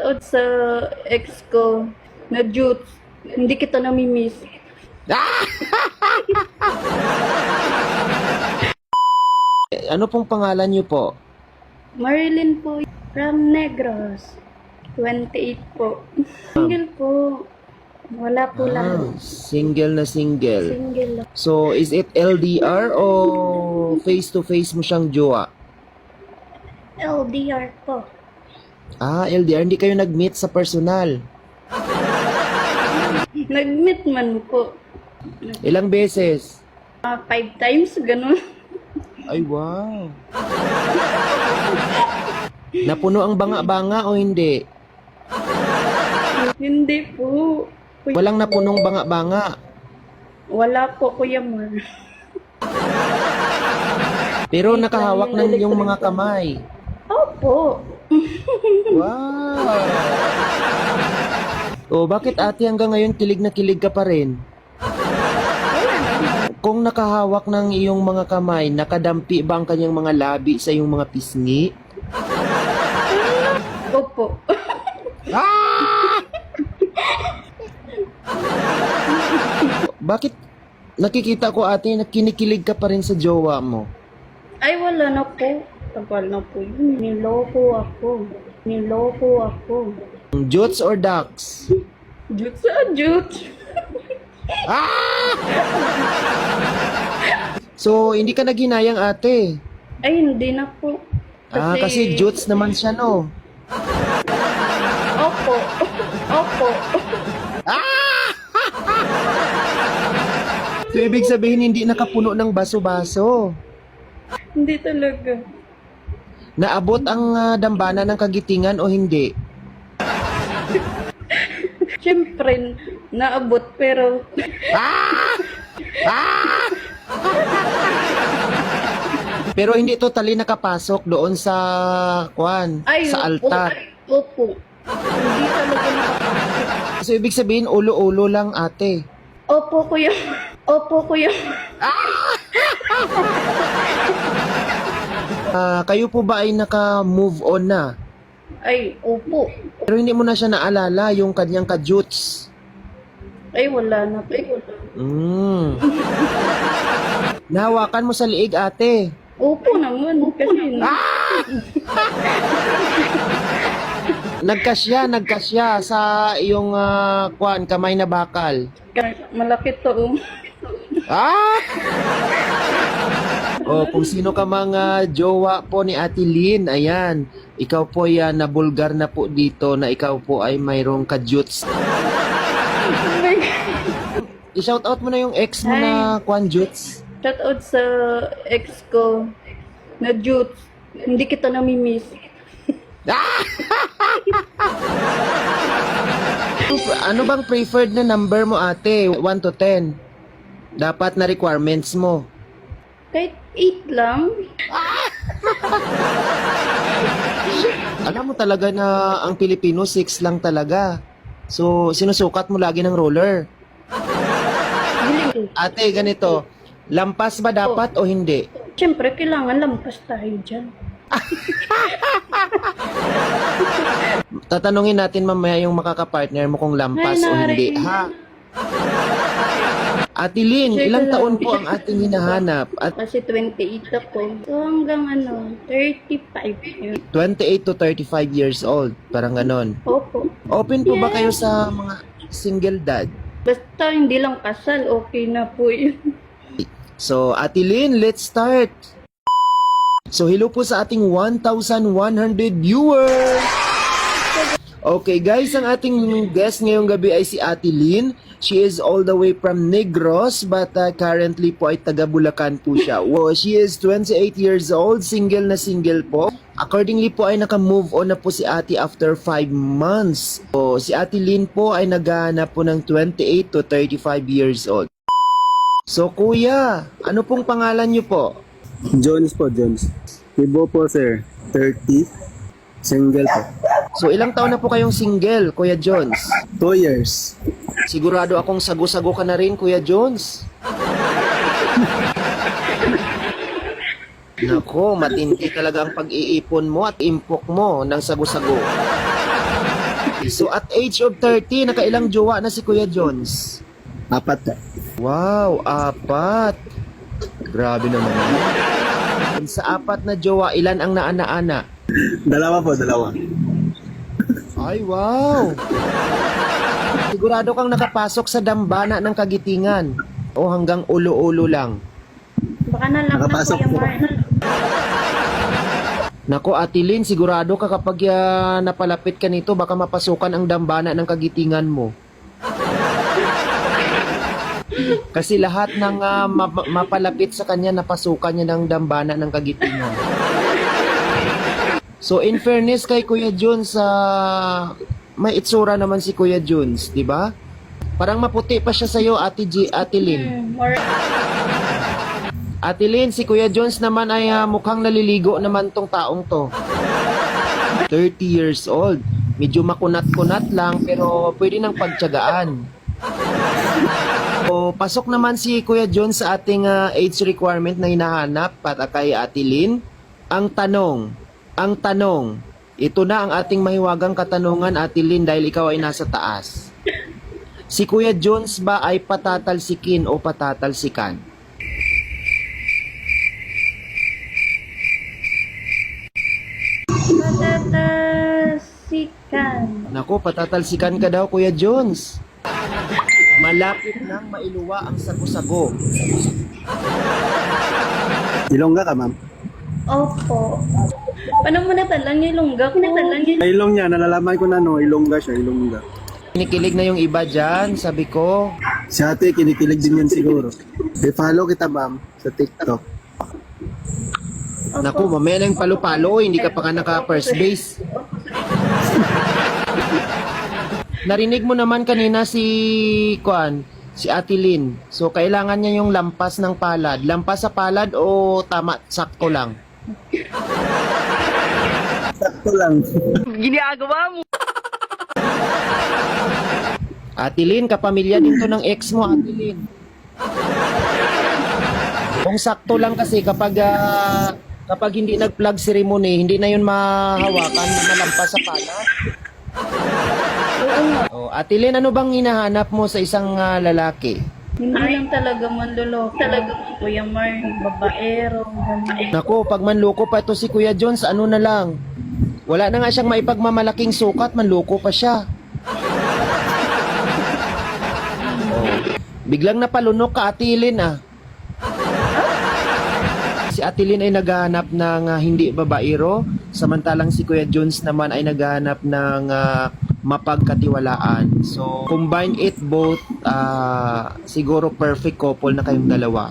Shoutout sa ex ko na Jutes. Hindi kita namimiss. Ano pong pangalan niyo po? Marilyn po from Negros. 28 po. Single po. Wala po lahat. Single na single. Single lang. So, is it LDR o face-to-face mo siyang jowa? LDR po. LDR. Hindi kayo nag-meet sa personal. Nag-meet man po. Ilang beses? 5 times, ganun. Ay, wow. Napuno ang banga-banga o hindi? Hindi po. Walang napunong banga-banga. Wala po, Kuya Mar. Pero nakahawak ng iyong mga kamay. Opo. Wow. Bakit ate hanggang ngayon kilig na kilig ka pa rin? Kung nakahawak ng iyong mga kamay, nakadampi ba ang kanyang mga labi sa iyong mga pisngi? Opo. Bakit nakikita ko ate na kinikilig ka pa rin sa jowa mo? Ay, wala na po. Tagal na po yun. Niloko ako. Jutes or ducks? Jutes Jutes. So, hindi ka naghinayang ate. Ay, hindi na po. Kasi jutes naman siya, no? Opo. Opo. So, ibig sabihin, hindi nakapuno ng baso-baso. Hindi talaga. Naabot ang dambana ng kagitingan o hindi? Siyempre, naabot pero Pero hindi totally nakapasok doon sa sa altar. Opo. Hindi talaga nakapasok. So, ibig sabihin, ulo-ulo lang ate. Opo, Kuya. Opo, Kuya. Kayo po ba ay naka-move on na? Ay, opo. Pero hindi mo na siya naalala yung kanyang ka-jutes. Ay, wala na po. Nahawakan mo sa liig ate. Opo naman. Kasi Nagkasya sa iyong kamay na bakal. malapit to. Kung sino ka mga jowa po ni Ate Lynn, ayan, ikaw po yan, nabulgar na po dito na ikaw po ay mayroong ka-jutes. I-shoutout mo na yung ex mo na jutes. Shoutout sa ex ko na Jutes. Hindi kita namimiss. Ano bang preferred na number mo ate? 1 to 10. Dapat na requirements mo. Kahit 8 lang. Alam mo talaga na ang Pilipino 6 lang talaga. So, sinusukat mo lagi ng roller. Ate, ganito. Lampas ba dapat o hindi? Siyempre, kailangan lampas tayo dyan. Tatanungin natin mamaya yung makakapartner mo kung lampas o hindi, ha? Ate Lynn, ilang taon po ang ating hinahanap? At Kasi 28 ako. So hanggang 35 yun. 28 to 35 years old, parang ganon. Opo. Open po ba kayo sa mga single dad? Basta hindi lang kasal, okay na po yun. So, Ate Lynn, let's start! So, hello po sa ating 1,100 viewers! Okay guys, ang ating guest ngayong gabi ay si Ate Lynn. She is all the way from Negros but currently po ay taga Bulacan po siya. She is 28 years old, single na single po. Accordingly po ay naka-move on na po si Ate after 5 months. So, si Ate Lynn po ay naghahanap po ng 28 to 35 years old. So kuya, ano pong pangalan niyo po? Jones po, Jones. Ibo po, sir. 30. Single po. So ilang taon na po kayong single, Kuya Jones? 2 years. Sigurado akong sago-sago ka na rin, Kuya Jones. Nako, matindi talaga ang pag-iipon mo at impok mo ng sago-sago. So at age of 30, nakailang jowa na si Kuya Jones? 4. Wow, 4. Grabe naman. Sa 4 na jowa, ilan ang naana-ana? 2 po, 2. Ay, wow! Sigurado kang nakapasok sa dambana ng kagitingan. O hanggang ulo-ulo lang. Baka na lang na Nakapasok Kuya po. Mar. Nako, Ate Lynn, sigurado ka kapag napalapit ka nito, baka mapasukan ang dambana ng kagitingan mo. Kasi lahat ng mapalapit sa kanya, napasukan niya ng dambana ng kagitingan. So, in fairness kay Kuya Jones, may itsura naman si Kuya Jones, di ba? Parang maputi pa siya sa'yo, Ate Lynn. Ate Lynn, si Kuya Jones naman ay mukhang naliligo naman tong taong to. 30 years old. Medyo makunat-kunat lang, pero pwede nang pagtiyagaan. So, pasok naman si Kuya Jones sa ating age requirement na hinahanap para kay Ate Lynn. Ang tanong, ito na ang ating mahiwagang katanungan, Ate Lynn, dahil ikaw ay nasa taas. Si Kuya Jones ba ay patatalsikin o patatalsikan? Patatasikan. Nako, patatalsikan ka daw, Kuya Jones. Malapit nang mailuwa ang sago-sago. Ilongga ka, ma'am. Opo. Paano mo natalang yung lungga ko? Ay, ilong niya, nalalaman ko na no, ilongga siya, ilongga. Kinikilig na yung iba dyan, sabi ko. Si ate, kinikilig din yan siguro. I-follow kita, ma'am, sa TikTok. Naku, mamaya na yung palo-palo, hindi ka pa ka naka-first base. Narinig mo naman kanina si Ate Lynn. So, kailangan niya yung lampas ng palad. Lampas sa palad o tama, sakto lang? Sakto lang. Ate Lynn, kapamilya din to ng ex mo, Ate Lynn. Kung sakto lang kasi kapag hindi nag-plug ceremony, hindi na yun mahawakan na malampas sa palad. Oh, Ate Lynn, ano bang hinahanap mo sa isang lalaki? Hindi lang talaga manluloko. Kuya Mar, babaero. ganun. Naku, pag manloko pa ito si Kuya Jones, ano na lang. Wala na nga siyang maipagmamalaking sukat, manloko pa siya. Oh, biglang napalunok ka, Ate Lynn, Si Ate Lynn ay naghahanap ng hindi babaero, samantalang si Kuya Jones naman ay naghahanap ng mapagkatiwalaan. So, combine it both, siguro perfect couple na kayong dalawa.